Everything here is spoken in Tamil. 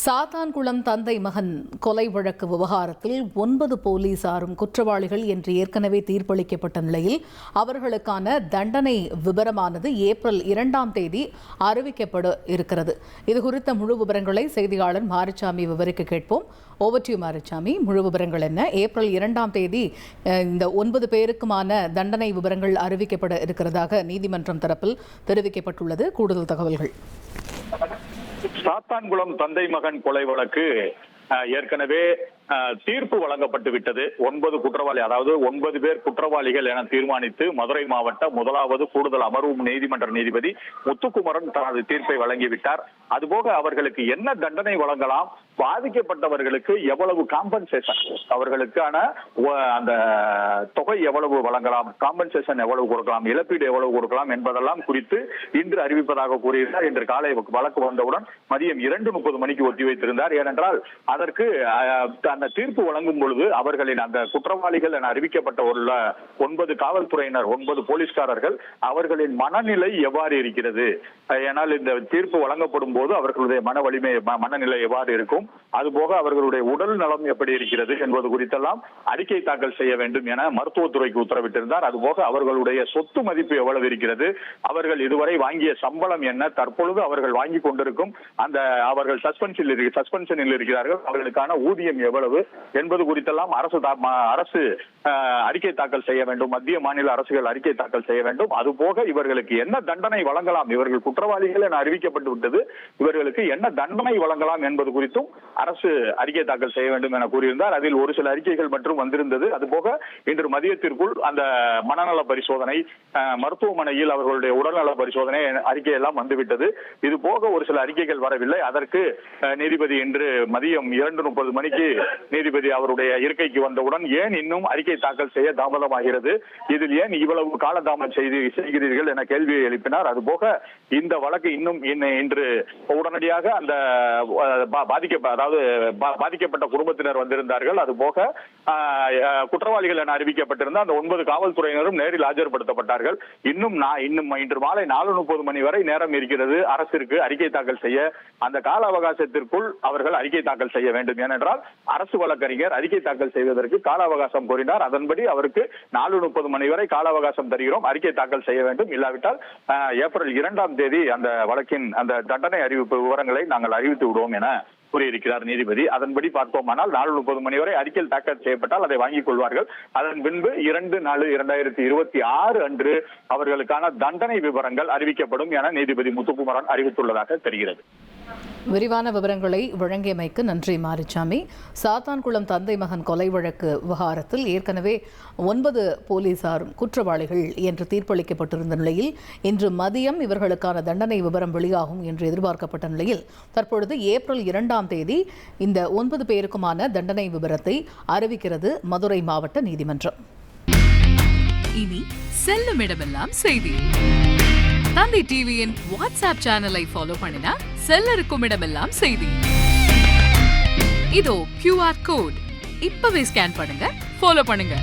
சாத்தான்குளம் தந்தை மகன் கொலை வழக்கு விவகாரத்தில் 9 போலீசாரும் குற்றவாளிகள் என்று ஏற்கனவே தீர்ப்பளிக்கப்பட்ட நிலையில் அவர்களுக்கான தண்டனை விபரமானது ஏப்ரல் 2ஆம் தேதி அறிவிக்கப்பட இருக்கிறது. இதுகுறித்த முழு விவரங்களை செய்தியாளர் மாரிச்சாமி விவரிக்க கேட்போம். Over to you Marichamy. முழு விவரங்கள் என்ன? ஏப்ரல் 2ஆம் தேதி இந்த 9 பேருக்குமான தண்டனை விவரங்கள் அறிவிக்கப்பட இருக்கிறதாக நீதிமன்றம் தரப்பில் தெரிவிக்கப்பட்டுள்ளது. கூடுதல் தகவல்கள். சாத்தான்குளம் தந்தை மகன் கொலை வழக்கு ஏற்கனவே தீர்ப்பு வழங்கப்பட்டு விட்டது. 9 குற்றவாளி, அதாவது 9 பேர் குற்றவாளிகள் என தீர்மானித்து மதுரை மாவட்ட முதலாவது கூடுதல் அமர்வு நீதிமன்ற நீதிபதி முத்துக்குமரன் தனது தீர்ப்பை வழங்கிவிட்டார். அதுபோக அவர்களுக்கு என்ன தண்டனை வழங்கலாம், பாதிக்கப்பட்டவர்களுக்கு எவ்வளவு காம்பன்சேஷன், அவர்களுக்கான அந்த தொகை எவ்வளவு வழங்கலாம், காம்பன்சேஷன் எவ்வளவு கொடுக்கலாம், இழப்பீடு எவ்வளவு கொடுக்கலாம் என்பதெல்லாம் குறித்து இன்று அறிவிப்பதாக கூறியிருந்தார். இன்று காலை வழக்கு வந்தவுடன் மதியம் 2:30 மணிக்கு ஒத்திவைத்திருந்தார். ஏனென்றால் அதற்கு அந்த தீர்ப்பு வழங்கும் பொழுது அவர்களின் அந்த குற்றவாளிகள் என அறிவிக்கப்பட்ட 9 காவல்துறையினர், 9 போலீஸ்காரர்கள், அவர்களின் மனநிலை எவ்வாறு இருக்கிறது, ஏனால் இந்த தீர்ப்பு வழங்கப்படும் போது அவர்களுடைய மன வலிமை, மனநிலை எவ்வாறு இருக்கும், அதுபோக அவர்களுடைய உடல் நலம் எப்படி இருக்கிறது என்பது குறித்தெல்லாம் அறிக்கை தாக்கல் செய்ய வேண்டும் என மருத்துவத்துறைக்கு உத்தரவிட்டிருந்தார். அதுபோக அவர்களுடைய சொத்து மதிப்பு எவ்வளவு இருக்கிறது, அவர்கள் இதுவரை வாங்கிய சம்பளம் என்ன, தற்பொழுது அவர்கள் வாங்கி கொண்டிருக்கும் அந்த அவர்கள் சஸ்பென்ஷனில் இருக்கிறார்கள், அவர்களுக்கான ஊதியம் எவ்வளவு என்பது குறித்தெல்லாம் அரசு அறிக்கை தாக்கல் செய்ய வேண்டும். மத்திய மாநில அரசுகள் அறிக்கை தாக்கல் செய்ய வேண்டும். அதுபோக இவர்களுக்கு என்ன தண்டனை வழங்கலாம், இவர்கள் குற்றவாளிகள் என அறிவிக்கப்பட்டு விட்டது, இவர்களுக்கு என்ன தண்டனை வழங்கலாம் என்பது குறித்தும் அரசு அறிக்கை தாக்கல் செய்ய வேண்டும் என கூறியிருந்தார். அதில் ஒரு சில அறிக்கைகள் மற்றும் வந்திருந்தது. அதுபோக இன்று மதியத்திற்குள் அந்த மனநல பரிசோதனை, மருத்துவமனையில் அவர்களுடைய உடல்நல பரிசோதனை அறிக்கை எல்லாம் வந்துவிட்டது. இது போக ஒரு சில அறிக்கைகள் வரவில்லை. அதற்கு நீதிபதி இன்று மதியம் 2:30 மணிக்கு நீதிபதி அவருடைய இருக்கைக்கு வந்தவுடன் ஏன் இன்னும் அறிக்கை தாக்கல் செய்ய தாமதமாகிறது, இதில் ஏன் இவ்வளவு காலதாமதம் செய்கிறீர்கள் என கேள்வியை எழுப்பினார். அதுபோக இந்த வழக்கு இன்னும் இன்று உடனடியாக அந்த பாதிக்கப்பட்ட குடும்பத்தினர் வந்திருந்தார்கள். அதுபோக குற்றவாளிகள் என அறிவிக்கப்பட்டிருந்த அந்த 9 காவல்துறையினரும் நேரில் ஆஜர்படுத்தப்பட்டார்கள். இன்னும் இன்று மாலை 4:30 மணி வரை நேரம் இருக்கிறது அரசிற்கு அறிக்கை தாக்கல் செய்ய. அந்த கால அவகாசத்திற்குள் அவர்கள் அறிக்கை தாக்கல் செய்ய வேண்டும். ஏனென்றால் அரசு வழக்கறிஞர் அறிக்கை தாக்கல் செய்வதற்கு கால அவகாசம் கோரினார். அதன்படி அவருக்கு 4:30 மணி வரை கால அவகாசம் தருகிறோம், அறிக்கை தாக்கல் செய்ய வேண்டும். இல்லாவிட்டால் ஏப்ரல் 2ஆம் தேதி அந்த வழக்கின் அந்த தண்டனை அறிவிப்பு விவரங்களை நாங்கள் அறிவித்து விடுவோம் என கூறியிருக்கிறார் நீதிபதி. அதன்படி பார்த்தோமானால் 4:30 மணி வரை அறிக்கை தாக்கல் செய்யப்பட்டால் அதை வாங்கிக் கொள்வார்கள். அதன் பின்பு 2/4/2026 அன்று அவர்களுக்கான தண்டனை விவரங்கள் அறிவிக்கப்படும் என நீதிபதி முத்துக்குமரன் அறிவித்துள்ளதாக தெரிகிறது. விரிவான விவரங்களை வழங்கியமைக்கு நன்றி மாரிச்சாமி. சாத்தான்குளம் தந்தை மகன் கொலை வழக்கு விவகாரத்தில் ஏற்கனவே 9 போலீசாரும் குற்றவாளிகள் என்று தீர்ப்பளிக்கப்பட்டிருந்த நிலையில் இன்று மதியம் இவர்களுக்கான தண்டனை விவரம் வெளியாகும் என்று எதிர்பார்க்கப்பட்ட நிலையில் தற்பொழுது ஏப்ரல் 2ஆம் தேதி இந்த 9 பேருக்குமான தண்டனை விவரத்தை அறிவிக்கிறது மதுரை மாவட்ட நீதிமன்றம். இனி செல்லும் இடமெல்லாம் செய்தி. தந்தை டிவியின் வாட்ஸ்அப் சேனலை ஃபாலோ பண்ணினா செல்லருக்கும் இடமெல்லாம் செய்தி. இதோ QR கோட், இப்பவே ஸ்கேன் பண்ணுங்க, ஃபாலோ பண்ணுங்க.